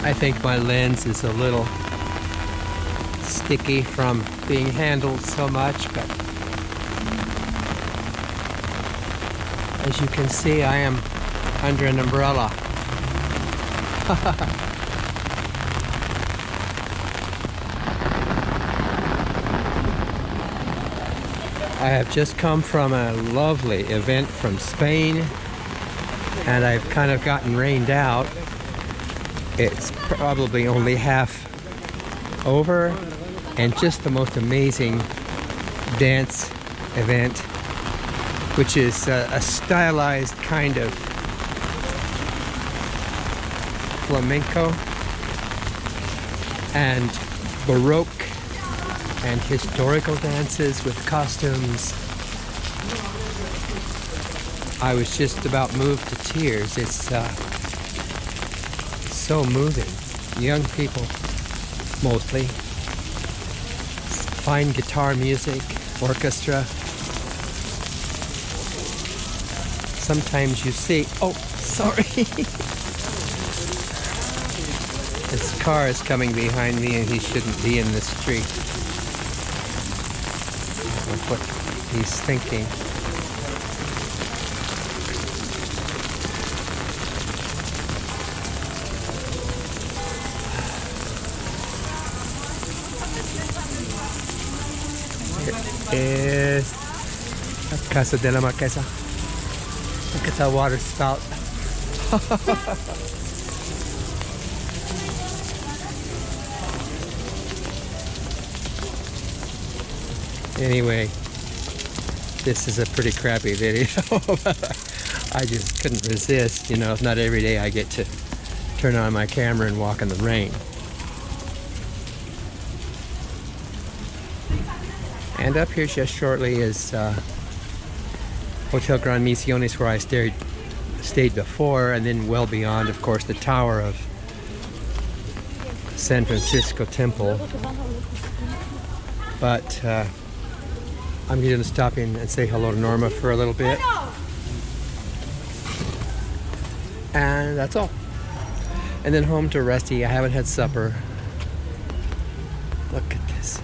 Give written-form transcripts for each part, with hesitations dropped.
I think my lens is a little sticky from being handled so much, but as you can see, I am under an umbrella. I have just come from a lovely event from Spain, and I've kind of gotten rained out. It's probably only half over, and just the most amazing dance event, which is a stylized kind of flamenco and Baroque and historical dances with costumes. I was just about moved to tears. It's so moving. Young people, mostly. Fine guitar music, orchestra. Sometimes you see, oh, sorry. This car is coming behind me and he shouldn't be in the street. What he's thinking. Here is a Casa de la Marquesa. Look at that water spout. Anyway, this is a pretty crappy video. I just couldn't resist, you know, not every day I get to turn on my camera and walk in the rain. And up here just shortly is Hotel Gran Misiones, where I stayed before, and then well beyond, of course, the tower of San Francisco Temple. But I'm going to stop in and say hello to Norma for a little bit. And that's all. And then home to Rusty. I haven't had supper. Look at this.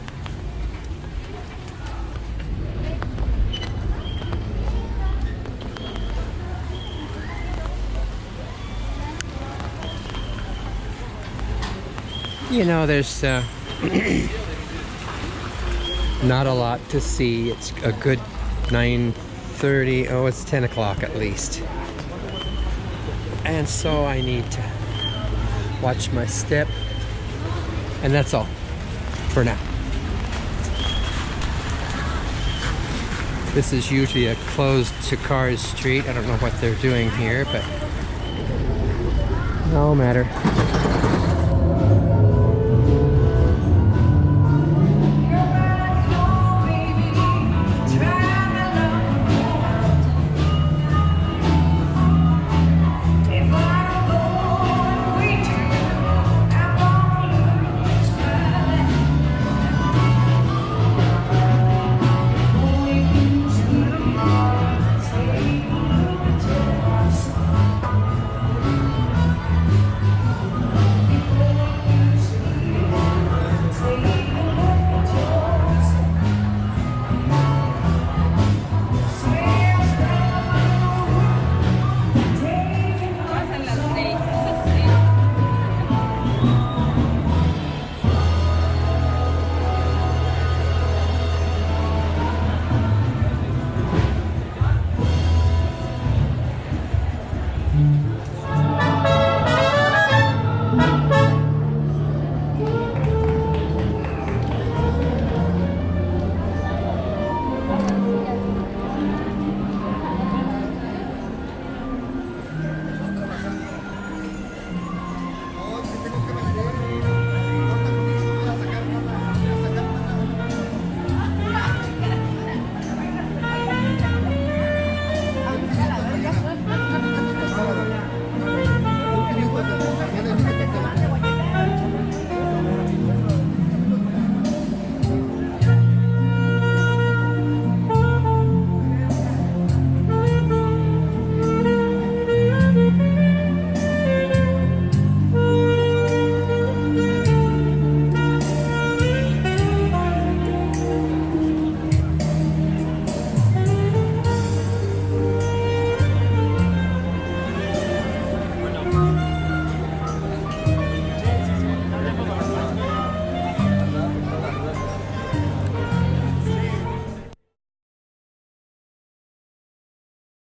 You know, there's not a lot to see. It's a good 9:30. Oh, it's 10 o'clock at least. And so I need to watch my step. And that's all for now. This is usually a closed to cars street. I don't know what they're doing here, but no matter.